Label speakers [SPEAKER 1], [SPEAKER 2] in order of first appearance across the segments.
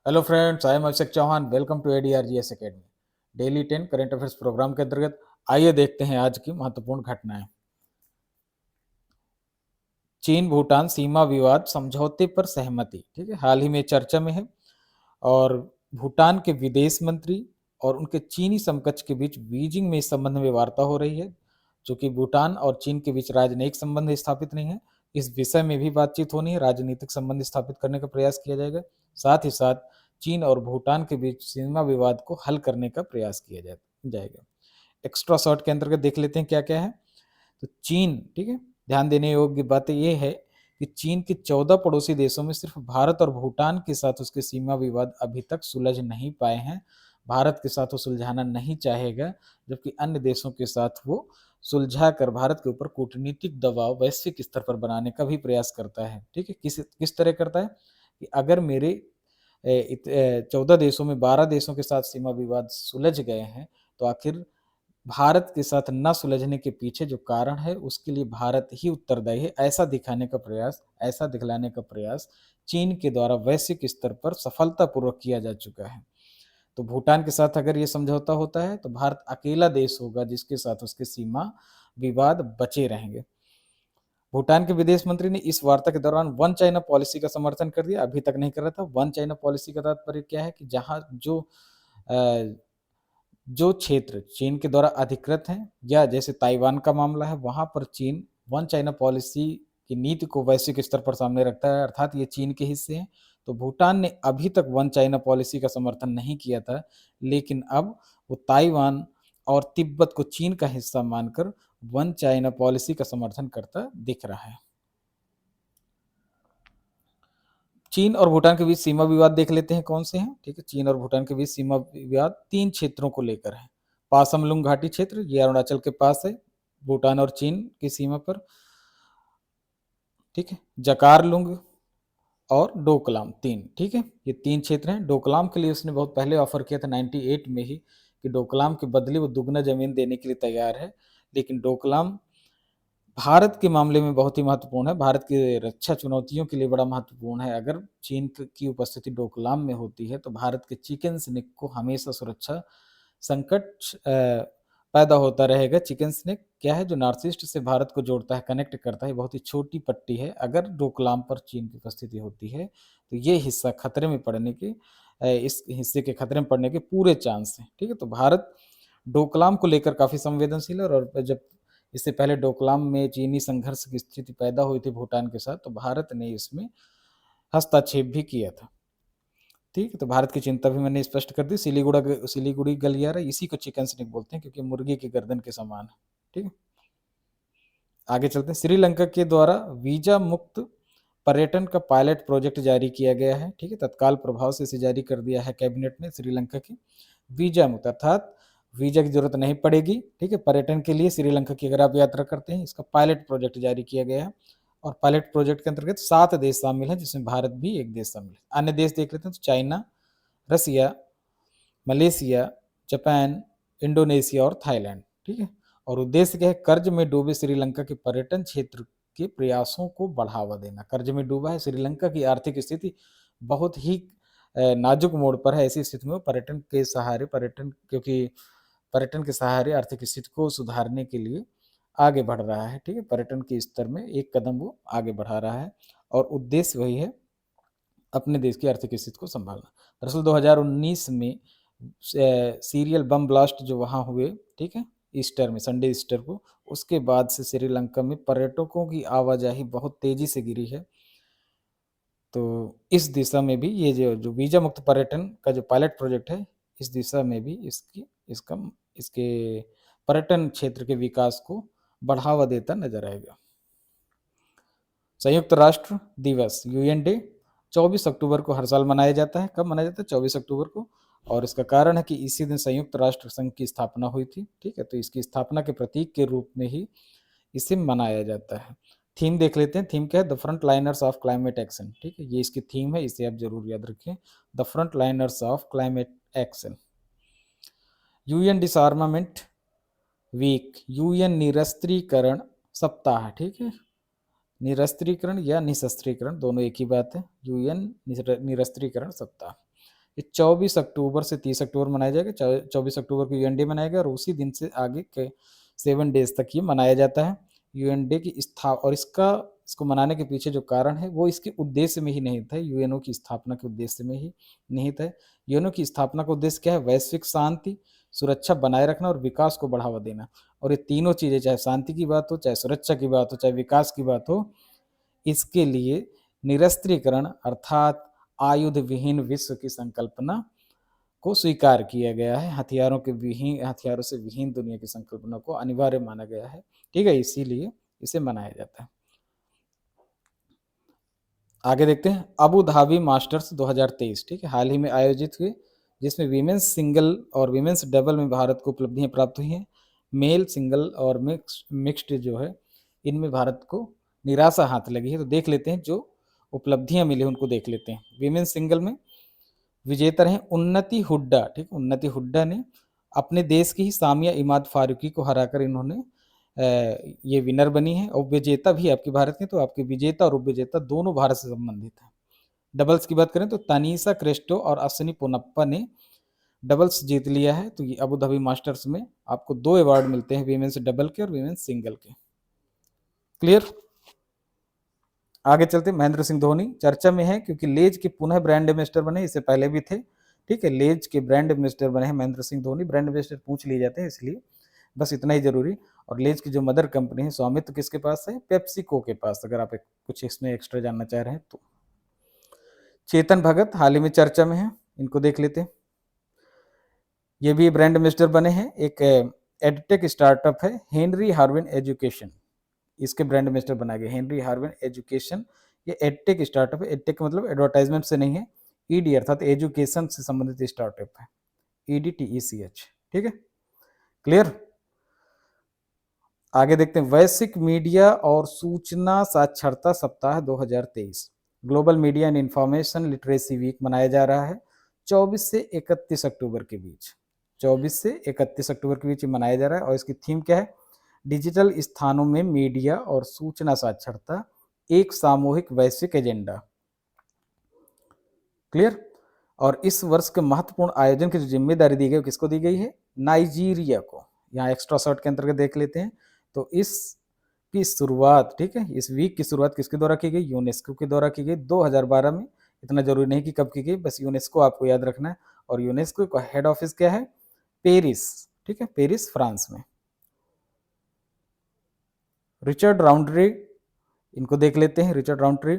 [SPEAKER 1] Hello friends, I am Abhishek Chauhan. Welcome to ADRGS academy daily 10 current affairs programme के अंतर्गत। आइए देखते हैं आज की महत्वपूर्ण घटनाएं। चीन भूटान सीमा विवाद समझौते पर सहमति, ठीक है, हाल ही में चर्चा में है। और भूटान के विदेश मंत्री और उनके चीनी समकक्ष के बीच बीजिंग में इस संबंध में वार्ता हो रही है। चूंकि भूटान और चीन के बीच राजनयिक संबंध स्थापित नहीं है, इस विषय में भी बातचीत होनी है, राजनीतिक संबंध स्थापित करने का प्रयास किया जाएगा। साथ ही साथ चीन और भूटान के बीच सीमा विवाद को हल करने का प्रयास किया जाएगा। एक्स्ट्रा शॉट के अंतर्गत देख लेते हैं क्या क्या है। तो चीन, ठीक है, ध्यान देने योग्य बात ये है कि चीन के 14 पड़ोसी देशों में सिर्फ भारत और भूटान के साथ उसके सीमा विवाद अभी तक सुलझ नहीं पाए हैं। भारत के साथ वो सुलझाना नहीं चाहेगा, जबकि अन्य देशों के साथ वो सुलझा कर भारत के ऊपर कूटनीतिक दबाव वैश्विक स्तर पर बनाने का भी प्रयास करता है। ठीक है, किस किस तरह करता है कि अगर मेरे 14 देशों में 12 देशों के साथ सीमा विवाद सुलझ गए हैं, तो आखिर भारत के साथ न सुलझने के पीछे जो कारण है उसके लिए भारत ही उत्तरदायी है, ऐसा दिखाने का प्रयास, ऐसा दिखलाने का प्रयास चीन के द्वारा वैश्विक स्तर पर सफलतापूर्वक किया जा चुका है। तो भूटान के साथ अगर ये समझौता होता है तो भारत अकेला देश होगा जिसके साथ उसके सीमा विवाद बचे रहेंगे। भूटान के विदेश मंत्री ने इस वार्ता के दौरान वन चाइना पॉलिसी का समर्थन कर दिया। अभी तक नहीं कर रहा था। वन चाइना पॉलिसी का तात्पर्य क्या है कि जहां जो क्षेत्र चीन के द्वारा अधिकृत हैं, या जैसे ताइवान का मामला है, वहां पर चीन वन चाइना पॉलिसी की नीति को वैश्विक स्तर पर सामने रखता है, अर्थात ये चीन के हिस्से हैं। तो भूटान ने अभी तक वन चाइना पॉलिसी का समर्थन नहीं किया था, लेकिन अब वो ताइवान और तिब्बत को चीन का हिस्सा मानकर वन चाइना पॉलिसी का समर्थन करता दिख रहा है। चीन और भूटान के बीच सीमा विवाद देख लेते हैं कौन से हैं। ठीक है, चीन और भूटान के बीच सीमा विवाद 3 क्षेत्रों को लेकर है। पासमलुंग घाटी क्षेत्र, ये अरुणाचल के पास है, भूटान और चीन की सीमा पर। ठीक है, जकारलुंग और डोकलाम, 3, ठीक है, ये 3 क्षेत्र हैं। डोकलाम के लिए उसने बहुत पहले ऑफर किया था 98 में ही कि डोकलाम के बदले वो दुगना जमीन देने के लिए तैयार है। लेकिन डोकलाम भारत के मामले में बहुत ही महत्वपूर्ण है, भारत की रक्षा चुनौतियों के लिए बड़ा महत्वपूर्ण है। अगर चीन की उपस्थिति डोकलाम में होती है तो भारत के चिकन स्नेक को हमेशा सुरक्षा संकट पैदा होता रहेगा। चिकन स्नेक क्या है, जो नॉर्थ ईस्ट से भारत को जोड़ता है, कनेक्ट करता है, बहुत ही छोटी पट्टी है। अगर डोकलाम पर चीन की उपस्थिति होती है तो ये हिस्सा खतरे में पड़ने के इस हिस्से के खतरे में पड़ने के पूरे चांस हैं। ठीक है, तो भारत डोकलाम को लेकर काफी संवेदनशील है। और जब इससे पहले डोकलाम में चीनी संघर्ष की स्थिति पैदा हुई थी भूटान के साथ, तो भारत ने इसमें हस्तक्षेप भी किया था। ठीक है, तो भारत की चिंता भी मैंने स्पष्ट कर दी। सिलीगुड़ी गलियारा, इसी को चिकन स्नेक बोलते हैं क्योंकि मुर्गी की गर्दन के समान है। ठीक है, आगे चलते हैं। श्रीलंका के द्वारा वीजा मुक्त पर्यटन का पायलट प्रोजेक्ट जारी किया गया है। ठीक है, तत्काल प्रभाव से इसे जारी कर दिया है कैबिनेट ने। श्रीलंका की वीजा मुक्त, अर्थात वीजा की जरूरत नहीं पड़ेगी, ठीक है, पर्यटन के लिए श्रीलंका की अगर आप यात्रा करते हैं। इसका पायलट प्रोजेक्ट जारी किया गया है। और पायलट प्रोजेक्ट के अंतर्गत 7 देश शामिल हैं, जिसमें भारत भी एक देश शामिल है। अन्य देश देख लेते हैं तो चाइना, रसिया, मलेशिया, जापान, इंडोनेशिया और थाईलैंड। ठीक है, और उद्देश्य क्या है, कर्ज में डूबे श्रीलंका के पर्यटन क्षेत्र के प्रयासों को बढ़ावा देना। कर्ज में डूबा है श्रीलंका की आर्थिक स्थिति बहुत ही नाजुक मोड़ पर है। ऐसी स्थिति में पर्यटन के सहारे, क्योंकि पर्यटन के सहारे आर्थिक स्थिति को सुधारने के लिए आगे बढ़ रहा है। ठीक है, पर्यटन के स्तर में एक कदम वो आगे बढ़ा रहा है और उद्देश्य वही है, अपने देश की आर्थिक स्थिति को संभालना। दरअसल 2019 में सीरियल बम ब्लास्ट जो वहाँ हुए, ठीक है, ईस्टर में, संडे ईस्टर को, उसके बाद से श्रीलंका में पर्यटकों की आवाजाही बहुत तेजी से गिरी है। तो इस दिशा में भी ये जो वीजा मुक्त पर्यटन का जो पायलट प्रोजेक्ट है, इस दिशा में भी इसके पर्यटन क्षेत्र के विकास को बढ़ावा देता नजर आएगा। संयुक्त राष्ट्र दिवस, यूएन डे, 24 अक्टूबर को हर साल मनाया जाता है। कब मनाया जाता है? 24 अक्टूबर को। और इसका कारण है कि इसी दिन संयुक्त राष्ट्र संघ की स्थापना हुई थी। ठीक है, तो इसकी स्थापना के प्रतीक के रूप में ही इसे मनाया जाता है। थीम देख लेते हैं। थीम क्या है? The front liners of climate action. ठीक है, ये इसकी थीम है, इसे आप जरूर याद रखें, the front liners of climate action. UN disarmament week, UN निरस्त्रीकरण सप्ताह। ठीक है, निरस्त्रीकरण या निशस्त्रीकरण दोनों एक ही बात है। यूएन निरस्त्रीकरण सप्ताह ये 24 अक्टूबर से 30 अक्टूबर मनाया जाएगा। 24 अक्टूबर को यूएन डे मनाएगा और उसी दिन से आगे के 7 डेज तक ये मनाया जाता है। यूएन डे की और इसको मनाने के पीछे जो कारण है वो इसके उद्देश्य में ही निहित है, यूएनओ की स्थापना के उद्देश्य में ही निहित है। यूएनओ की स्थापना का उद्देश्य क्या है? वैश्विक शांति, सुरक्षा बनाए रखना और विकास को बढ़ावा देना। और ये तीनों चीजें, चाहे शांति की बात हो, चाहे सुरक्षा की बात हो, चाहे विकास की बात हो, इसके लिए निरस्त्रीकरण अर्थात आयुध विहीन विश्व की संकल्पना को स्वीकार किया गया है। हथियारों से विहीन दुनिया की संकल्पना को अनिवार्य माना गया है। ठीक है, इसीलिए इसे मनाया जाता है। आगे देखते हैं अबू धाबी मास्टर्स 2023। ठीक है, हाल ही में आयोजित हुए, जिसमें विमेंस सिंगल और विमेंस डबल में भारत को उपलब्धियां प्राप्त हुई हैं। मेल सिंगल और मिक्स्ड जो है, इनमें भारत को निराशा हाथ लगी है। तो देख लेते हैं जो उपलब्धियां मिली उनको देख लेते हैं। विमेंस सिंगल में विजेता रहे उन्नति हुड्डा। ठीक, उन्नति हुड्डा ने अपने देश की ही सामिया इमाद फारूकी को हराकर इन्होंने ये विनर बनी है। और विजेता भी आपके भारत के, तो आपके विजेता और उपविजेता दोनों भारत से संबंधित हैं। डबल्स की बात करें तो तनीसा क्रेस्टो और अश्विनी पोनप्पा ने डबल्स जीत लिया है। तो ये अबू धाबी मास्टर्स में आपको 2 अवार्ड मिलते हैं, वीमेंस डबल के और वीमेंस सिंगल के। क्लियर? आगे चलते, महेंद्र सिंह धोनी चर्चा में है क्योंकि लेज के पुनः ब्रांड एम्बेसडर बने, इससे पहले भी थे। ठीक है, लेज के ब्रांड एम्बेसडर बने हैं महेंद्र सिंह धोनी। ब्रांड एम्बेसडर पूछ लिए जाते हैं, इसलिए बस इतना ही जरूरी। और लेज की जो मदर कंपनी है, स्वामित्व किसके पास है? पेप्सिको के पास, अगर आप कुछ इसमें एक्स्ट्रा जानना चाह रहे हैं तो। चेतन भगत हाल ही में चर्चा में है, इनको देख लेते हैं। ये भी ब्रांड एम्बेसडर बने हैं। एक एडटेक स्टार्टअप है हेनरी हार्विन एजुकेशन, इसके ब्रांड एम्बेसडर बनाए गए। हेनरी हार्विन एजुकेशन ये एडटेक स्टार्टअप है। एडटेक मतलब एडवर्टाइजमेंट से नहीं है, ईडी अर्थात एजुकेशन से संबंधित स्टार्टअप है, EDTECH। ठीक है, क्लियर? आगे देखते हैं वैश्विक मीडिया और सूचना साक्षरता सप्ताह 2023। Global media and information literacy week मनाया जा रहा है 24 से 31 अक्टूबर के बीच। 24 से 31 अक्टूबर के बीच मनाया जा रहा है। और इसकी थीम क्या है? डिजिटल स्थानों में मीडिया और सूचना साक्षरता, एक सामूहिक वैश्विक एजेंडा। क्लियर? और इस वर्ष के महत्वपूर्ण आयोजन की जो जिम्मेदारी दी गई, किसको दी गई है? नाइजीरिया को। यहाँ एक्स्ट्रा शॉट के अंतर्गत देख लेते हैं। तो इसकी शुरुआत, ठीक है, इस वीक की शुरुआत किसके द्वारा की गई? यूनेस्को के द्वारा की गई 2012 में। इतना जरूरी नहीं कि कब की गई, बस यूनेस्को आपको याद रखना है। और यूनेस्को का हेड ऑफिस क्या है? पेरिस। ठीक है, पेरिस फ्रांस में। रिचर्ड राउंड्री, इनको देख लेते हैं। रिचर्ड राउंड्री,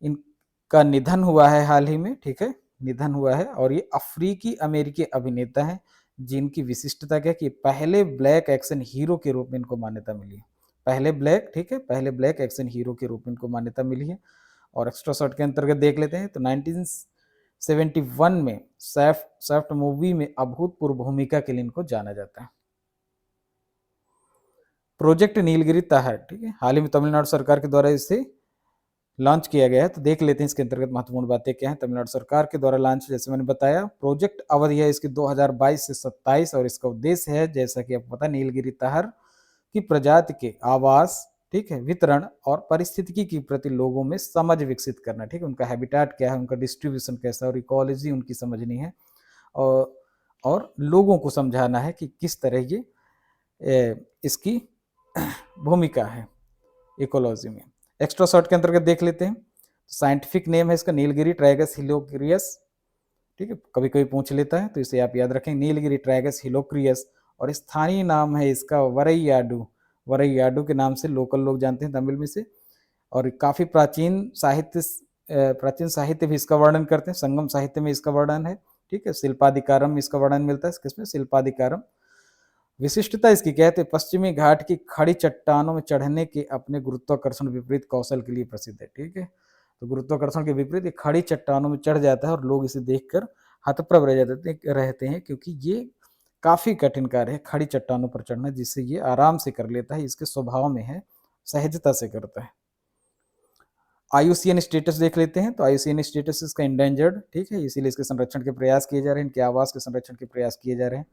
[SPEAKER 1] इनका निधन हुआ है हाल ही में। ठीक है, निधन हुआ है। और ये अफ्रीकी अमेरिकी अभिनेता हैं जिनकी विशिष्टता क्या है कि पहले ब्लैक एक्शन हीरो के रूप में इनको मान्यता मिली है। पहले ब्लैक, ठीक है, पहले ब्लैक एक्शन हीरो के रूप में इनको मान्यता मिली है। और एक्स्ट्रा शॉट के अंतर्गत देख लेते हैं तो 1971 में सैफ्ट मूवी में अभूतपूर्व भूमिका के लिए इनको जाना जाता है। प्रोजेक्ट नीलगिरी ताहर, ठीक है, हाल ही में तमिलनाडु सरकार के द्वारा इसे लॉन्च किया गया है। तो देख लेते हैं इसके अंतर्गत महत्वपूर्ण बातें क्या हैं। तमिलनाडु सरकार के द्वारा लॉन्च, जैसे मैंने बताया, प्रोजेक्ट अवधि है इसकी 2022 से 27 और इसका उद्देश्य है, जैसा कि आपको पता है, नीलगिरी ताहर की प्रजाति के आवास, ठीक है, वितरण और पारिस्थितिकी के प्रति लोगों में समझ विकसित करना। ठीक है, उनका हैबिटेट क्या है, उनका डिस्ट्रीब्यूशन कैसा है और इकोलॉजी उनकी समझनी है। और लोगों को समझाना है कि किस तरह ये इसकी भूमिका है इकोलॉजी में। एक्स्ट्रा शॉट के अंतर्गत देख लेते हैं। साइंटिफिक नेम है इसका नीलगिरी ट्राइगस हिलोक्रियस। ठीक है, कभी कभी पूछ लेता है, तो इसे आप याद रखें, नीलगिरी ट्राइगस हिलोक्रियस। और स्थानीय नाम है इसका वरैयाडू। वरैयाडू के नाम से लोकल लोग जानते हैं तमिल में से। और काफी प्राचीन साहित्य भी इसका वर्णन करते हैं। संगम साहित्य में इसका वर्णन है। ठीक है, शिल्पाधिकारम में इसका वर्णन मिलता है, किसमें? शिल्पाधिकारम। विशिष्टता इसकी क्या है? पश्चिमी घाट की खड़ी चट्टानों में चढ़ने के अपने गुरुत्वाकर्षण विपरीत कौशल के लिए प्रसिद्ध है। ठीक है, तो गुरुत्वाकर्षण के विपरीत ये खड़ी चट्टानों में चढ़ जाता है और लोग इसे देखकर हतप्रभ रहते हैं क्योंकि ये काफी कठिन कार्य है खड़ी चट्टानों पर चढ़ना, जिससे ये आराम से कर लेता है, इसके स्वभाव में है, सहजता से करता है। IUCN स्टेटस देख लेते हैं। तो IUCN स्टेटस इसका इंडेंजर्ड, ठीक है, इसीलिए इसके संरक्षण के प्रयास किए जा रहे हैं, इनके आवास के संरक्षण के प्रयास किए जा रहे हैं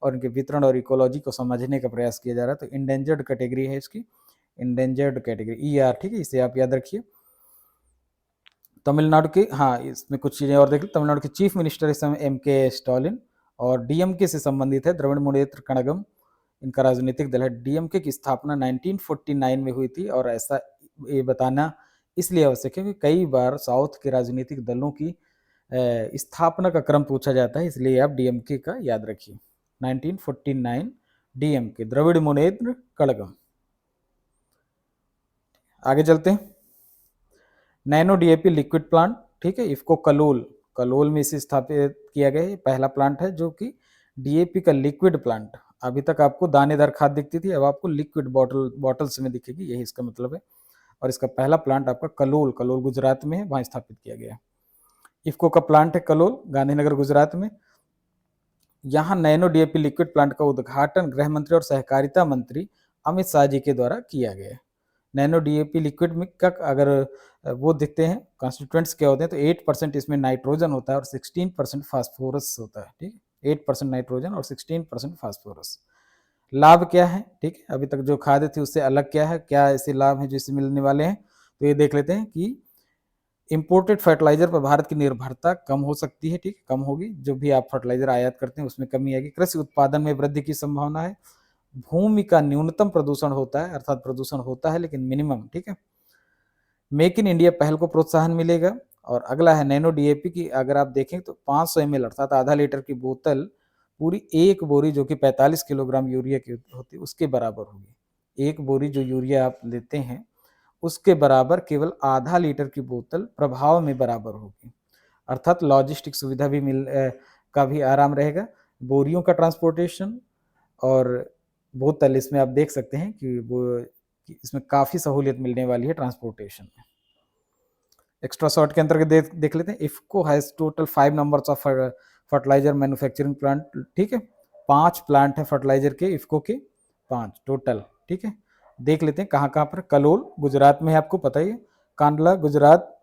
[SPEAKER 1] और इनके वितरण और इकोलॉजी को समझने का प्रयास किया जा रहा है। तो इंडेंजर्ड कैटेगरी है इसकी। इंडेंजर्ड कैटेगरी ER, ठीक है, इसे आप याद रखिए। तमिलनाडु के, हाँ इसमें कुछ चीज़ें और देख लो। तमिलनाडु के चीफ मिनिस्टर इस समय MK स्टालिन, और DMK से संबंधित है द्रविड़ मुनेत्र कड़गम, इनका राजनीतिक दल है। DMK की स्थापना 1949 में हुई थी, और ऐसा ये बताना इसलिए आवश्यक है कि कई बार साउथ के राजनीतिक दलों की स्थापना का क्रम पूछा जाता है, इसलिए आप DMK का याद रखिए। 1949 DMK, द्रविड़ मुनेत्र कड़गम। आगे चलते हैं। नैनो DAP लिक्विड प्लांट, ठीक है, इफको कलोल में इसे स्थापित किया गया है। पहला प्लांट है जो कि DAP का लिक्विड प्लांट। अभी तक आपको दानेदार खाद दिखती थी, अब आपको लिक्विड बॉटल्स में दिखेगी, यही इसका मतलब है। और इसका पहला प्लांट आपका कलोल गुजरात में है, वहां स्थापित किया गया है। इफको का प्लांट है कलोल, गांधीनगर गुजरात में। यहाँ नैनो DAP लिक्विड प्लांट का उद्घाटन गृह मंत्री और सहकारिता मंत्री अमित शाह जी के द्वारा किया गया है। नैनो DAP लिक्विड में का अगर वो देखते हैं कॉन्स्टिट्यूएंट्स क्या होते हैं, तो 8% इसमें नाइट्रोजन होता है और 16% फास्फोरस होता है, ठीक है, 8% नाइट्रोजन और 16% फास्फोरस। लाभ क्या है, ठीक है, अभी तक जो खाद थी उससे अलग क्या है, क्या ऐसे लाभ हैं जो इससे मिलने वाले हैं, तो ये देख लेते हैं कि इंपोर्टेड फर्टिलाइजर पर भारत की निर्भरता कम हो सकती है, ठीक है, कम होगी। जो भी आप फर्टिलाइजर आयात करते हैं उसमें कमी आएगी। कृषि उत्पादन में वृद्धि की संभावना है। भूमि का न्यूनतम प्रदूषण होता है, अर्थात प्रदूषण होता है लेकिन मिनिमम, ठीक है। मेक इन इंडिया पहल को प्रोत्साहन मिलेगा। और अगला है नैनो DAP की, अगर आप देखें तो 500 ml अर्थात आधा लीटर की बोतल पूरी एक बोरी जो कि 45 किलोग्राम यूरिया की होती है उसके बराबर होगी। एक बोरी जो यूरिया आप लेते हैं उसके बराबर केवल आधा लीटर की बोतल प्रभाव में बराबर होगी। अर्थात लॉजिस्टिक सुविधा भी का भी आराम रहेगा, बोरियों का ट्रांसपोर्टेशन और बोतल, इसमें आप देख सकते हैं कि कि इसमें काफ़ी सहूलियत मिलने वाली है ट्रांसपोर्टेशन में। एक्स्ट्रा शॉर्ट के अंतर्गत देख लेते हैं। IFFCO has total 5 numbers of fertiliser manufacturing plant, ठीक है, 5 प्लांट हैं फर्टिलाइजर के, इफको के 5 टोटल, ठीक है। देख लेते हैं कहाँ कहाँ पर। कलोल गुजरात में है, आपको पता ही है। कांडला गुजरात,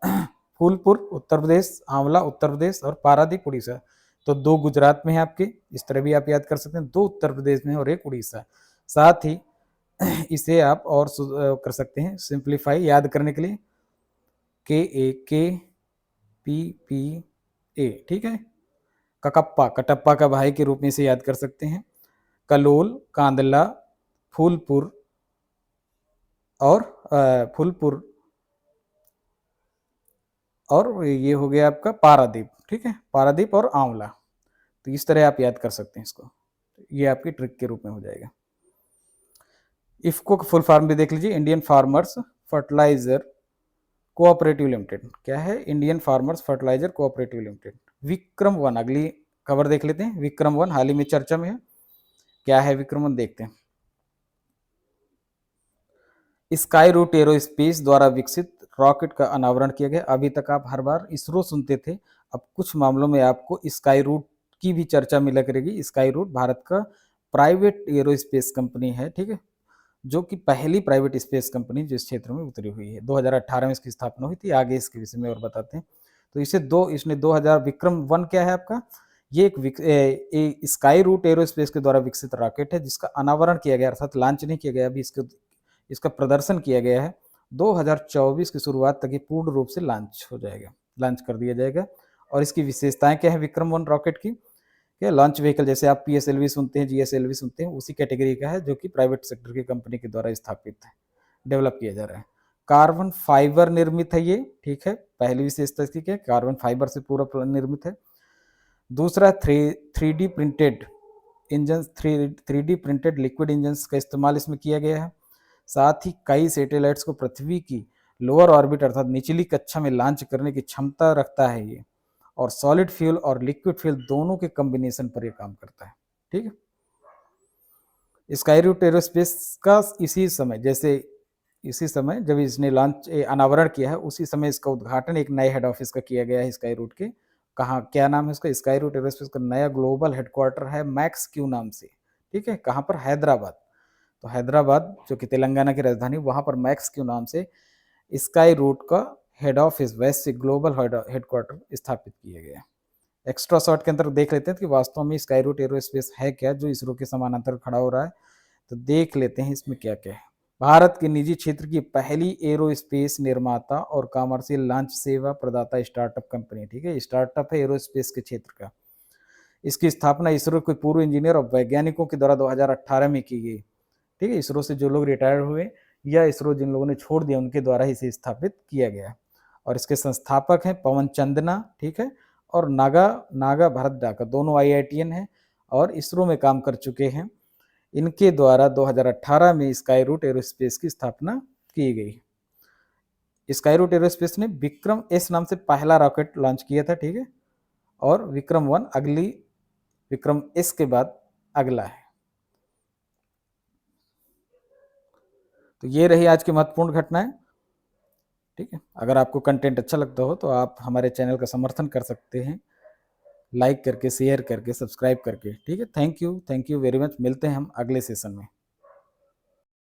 [SPEAKER 1] फूलपुर उत्तर प्रदेश, आंवला उत्तर प्रदेश और पारादीप उड़ीसा। तो 2 गुजरात में है आपके, इस तरह भी आप याद कर सकते हैं, 2 उत्तर प्रदेश में और 1 उड़ीसा। साथ ही इसे आप और कर सकते हैं सिंप्लीफाई याद करने के लिए, KAKPPA, ठीक है। कटप्पा का भाई के रूप में इसे याद कर सकते हैं। कलोल, कांदला, फूलपुर और ये हो गया आपका पारादीप, ठीक है, पारादीप और आंवला। तो इस तरह आप याद कर सकते हैं इसको, ये आपकी ट्रिक के रूप में हो जाएगा। इफको का फुल फॉर्म भी देख लीजिए, Indian farmers fertiliser cooperative limited. क्या है? Indian farmers fertiliser cooperative limited. Vikram 1, अगली खबर देख लेते हैं। विक्रम 1 हाल ही में चर्चा में है। क्या है विक्रम 1 देखते हैं। स्काई रूट एरोस्पेस द्वारा विकसित रॉकेट का अनावरण किया गया। अभी तक आप हर बार इसरो सुनते थे, अब कुछ मामलों में आपको स्काई रूट की भी चर्चा मिला करेगी। स्काई रूट भारत का प्राइवेट एरोस्पेस कंपनी है, ठीक है, जो कि पहली प्राइवेट स्पेस कंपनी जो इस क्षेत्र में उतरी हुई है। 2018 में इसकी स्थापना हुई थी। आगे इसके विषय में और बताते हैं। तो इसने 2000 विक्रम 1 क्या है आपका, ये एक स्काई रूट एरोस्पेस के द्वारा विकसित रॉकेट है जिसका अनावरण किया गया, अर्थात लॉन्च नहीं किया गया अभी, इसका प्रदर्शन किया गया है। 2024 की शुरुआत तक ये पूर्ण रूप से लॉन्च कर दिया जाएगा। और इसकी विशेषताएं क्या है विक्रम 1 रॉकेट की? क्या लॉन्च व्हीकल, जैसे आप PSLV सुनते हैं, GSLV सुनते हैं, उसी कैटेगरी का है जो कि प्राइवेट सेक्टर की कंपनी के द्वारा स्थापित है, डेवलप किया जा रहा है। कार्बन फाइबर निर्मित है ये, ठीक है, पहली विशेषता इसकी क्या है, कार्बन फाइबर से पूरा निर्मित है। दूसरा 3D printed engine, 3D printed liquid engine का इस्तेमाल इसमें किया गया है। साथ ही कई सैटेलाइट्स को पृथ्वी की लोअर ऑर्बिट अर्थात निचली कक्षा में लॉन्च करने की क्षमता रखता है ये, और सॉलिड फ्यूल और लिक्विड फ्यूल दोनों के कॉम्बिनेशन पर ये काम करता है, ठीक है। स्काई रूट एरोस्पेस का इसी समय जब इसने लॉन्च अनावरण किया है, उसी समय इसका उद्घाटन एक नए हेड ऑफिस का किया गया है स्काई रूट के। कहाँ, क्या नाम है उसका? स्काई रूट एरोस्पेस का नया ग्लोबल हेडक्वार्टर है मैक्स क्यू नाम से, ठीक है। कहाँ पर? हैदराबाद। तो हैदराबाद जो कि तेलंगाना की राजधानी, वहां पर मैक्स क्यू नाम से स्काई रूट का हेड ऑफिस, वैश्विक ग्लोबल हेडक्वार्टर स्थापित किया गया। एक्स्ट्रा शॉट के अंदर देख लेते हैं कि वास्तव में स्काई रूट एरोस्पेस है क्या जो इसरो के समानांतर खड़ा हो रहा है। तो देख लेते हैं इसमें क्या क्या है। भारत के निजी क्षेत्र की पहली एरोस्पेस निर्माता और कमर्शियल लॉन्च सेवा प्रदाता स्टार्टअप कंपनी। ठीक है, स्टार्टअप है एरोस्पेस के क्षेत्र का। इसकी स्थापना इसरो के पूर्व इंजीनियर और वैज्ञानिकों के द्वारा 2018 में की गई। ठीक है, इसरो से जो लोग रिटायर हुए या इसरो जिन लोगों ने छोड़ दिया उनके द्वारा इसे स्थापित किया गया। और इसके संस्थापक हैं पवन चंदना, ठीक है, और नागा नागा भरत डाका, दोनों IITian हैं और इसरो में काम कर चुके हैं। इनके द्वारा 2018 में स्काई रूट एरोस्पेस की स्थापना की गई। स्काई रूट एरोस्पेस ने विक्रम एस नाम से पहला रॉकेट लॉन्च किया था। ठीक है, और विक्रम 1 अगली विक्रम एस के बाद अगला है। तो ये रही आज की महत्वपूर्ण घटनाएं। ठीक है, अगर आपको कंटेंट अच्छा लगता हो तो आप हमारे चैनल का समर्थन कर सकते हैं, लाइक करके, शेयर करके, सब्सक्राइब करके। ठीक है, थैंक यू वेरी मच। मिलते हैं हम अगले सेशन में।